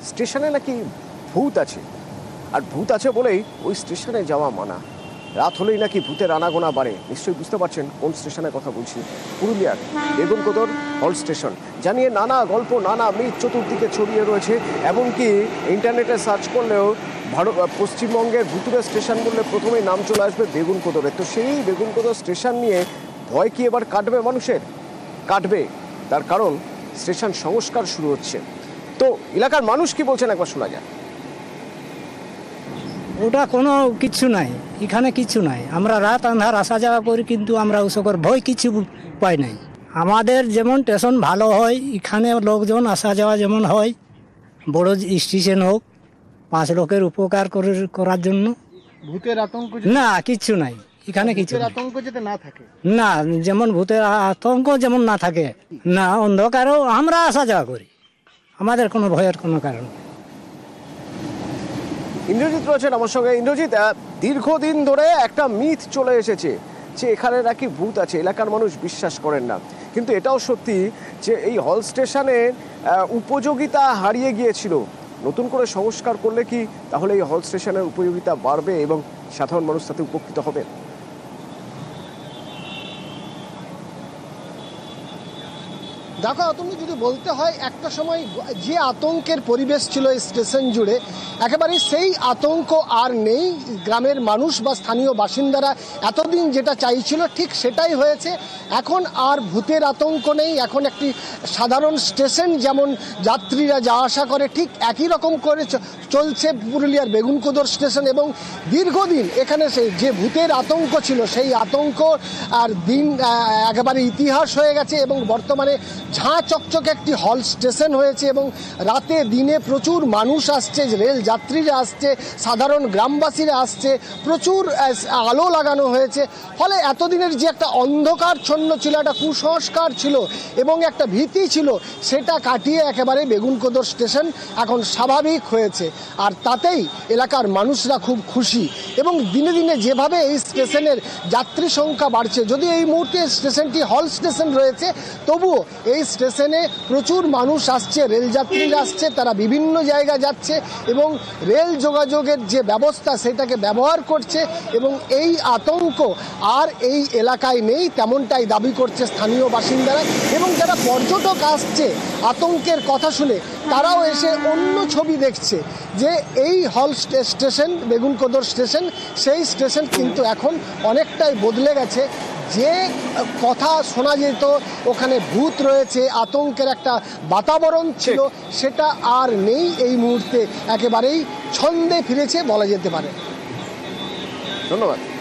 স্টেশনে নাকি ভূত আছে, আর ভূত আছে বলেই ওই স্টেশনে যাওয়া মানা। রাত হলেই নাকি ভূতের আনাগোনা বাড়ে। নিশ্চয়ই বুঝতে পারছেন কোন স্টেশনের কথা বলছি, পুরুলিয়ার বেগুনকোদর হল স্টেশন। জানিয়ে নানা গল্প, নানা মিথ চতুর্দিকে ছড়িয়ে রয়েছে। এমনকি ইন্টারনেটে সার্চ করলেও পশ্চিমবঙ্গের ভুতুরে স্টেশন বললে প্রথমেই নাম চলে আসবে বেগুনকোদরের। তো সেই বেগুনকোদর স্টেশন নিয়ে ভয় কি এবার কাটবে মানুষের? কাটবে, তার কারণ স্টেশন সংস্কার শুরু হচ্ছে। তো এলাকার মানুষ কি বলছেন একবার শোনা যায়। ওটা কোনো কিছু নাই, এখানে কিছু নাই। আমরা রাত আন্ধার আসা যাওয়া করি, কিন্তু আমরা ওসবের ভয় কিছু পাই নাই। আমাদের যেমন স্টেশন ভালো হয়, এখানে লোকজন আসা যাওয়া যেমন হয়, বড় স্টেশন হোক, 5 লোকের উপকার করার জন্য। ভূতের আতঙ্ক না, কিছু নাই এখানে, কিছু আতঙ্ক যাতে না থাকে, না, যেমন ভূতের আতঙ্ক যেমন না থাকে, না অন্ধকারেও আমরা আসা যাওয়া করি, আমাদের কোনো ভয়ের কোনো কারণ। ইন্দ্রজিৎ রয়েছেন আমার সঙ্গে। ইন্দ্রজিৎ, দীর্ঘদিন ধরে একটা মিথ চলে এসেছে যে এখানে নাকি ভূত আছে। এলাকার মানুষ বিশ্বাস করেন না, কিন্তু এটাও সত্যি যে এই হল স্টেশনের উপযোগিতা হারিয়ে গিয়েছিল। নতুন করে সংস্কার করলে কি তাহলে এই হল স্টেশনের উপযোগিতা বাড়বে এবং সাধারণ মানুষ তাতে উপকৃত হবে? দেখো, তুমি যদি বলতে হয় একটা সময় যে আতঙ্কের পরিবেশ ছিল এই স্টেশন জুড়ে, একেবারে সেই আতঙ্ক আর নেই। গ্রামের মানুষ বা স্থানীয় বাসিন্দারা এতদিন যেটা চাইছিল ঠিক সেটাই হয়েছে। এখন আর ভূতের আতঙ্ক নেই। এখন একটি সাধারণ স্টেশন, যেমন যাত্রীরা যাওয়া আসা করে ঠিক একই রকম করে চলছে পুরুলিয়ার বেগুনকোদর স্টেশন। এবং দীর্ঘদিন এখানে যে ভূতের আতঙ্ক ছিল সেই আতঙ্ক আর দিন একেবারে ইতিহাস হয়ে গেছে এবং বর্তমানে ঝাঁ চকচকে একটি হল স্টেশন হয়েছে। এবং রাতে দিনে প্রচুর মানুষ আসছে, রেল যাত্রীরা আসছে, সাধারণ গ্রামবাসীরা আসছে, প্রচুর আলো লাগানো হয়েছে। ফলে এতদিনের যে একটা অন্ধকারচ্ছন্ন ছিল, একটা কুসংস্কার ছিল এবং একটা ভীতি ছিল, সেটা কাটিয়ে একেবারে বেগুনকোদর স্টেশন এখন স্বাভাবিক হয়েছে। আর তাতেই এলাকার মানুষরা খুব খুশি। এবং দিনে দিনে যেভাবে এই স্টেশনের যাত্রী সংখ্যা বাড়ছে, যদি এই মুহূর্তে স্টেশনটি হল স্টেশন রয়েছে, তবুও এই স্টেশনে প্রচুর মানুষ আসছে, রেলযাত্রীরা আসছে, তারা বিভিন্ন জায়গা যাচ্ছে এবং রেল যোগাযোগের যে ব্যবস্থা সেটাকে ব্যবহার করছে। এবং এই আতঙ্ক আর এই এলাকায় নেই, তেমনটাই দাবি করছে স্থানীয় বাসিন্দারা। এবং যারা পর্যটক আসছে আতঙ্কের কথা শুনে, তারাও এসে অন্য ছবি দেখছে যে এই হল স্টেশন বেগুনকোদর স্টেশন, সেই স্টেশন কিন্তু এখন অনেকটাই বদলে গেছে। যে কথা শোনা যেত ওখানে ভূত রয়েছে, আতঙ্কের একটা বাতাবরণ ছিল, সেটা আর নেই। এই মুহূর্তে একেবারেই ছন্দে ফিরেছে বলা যেতে পারে। ধন্যবাদ।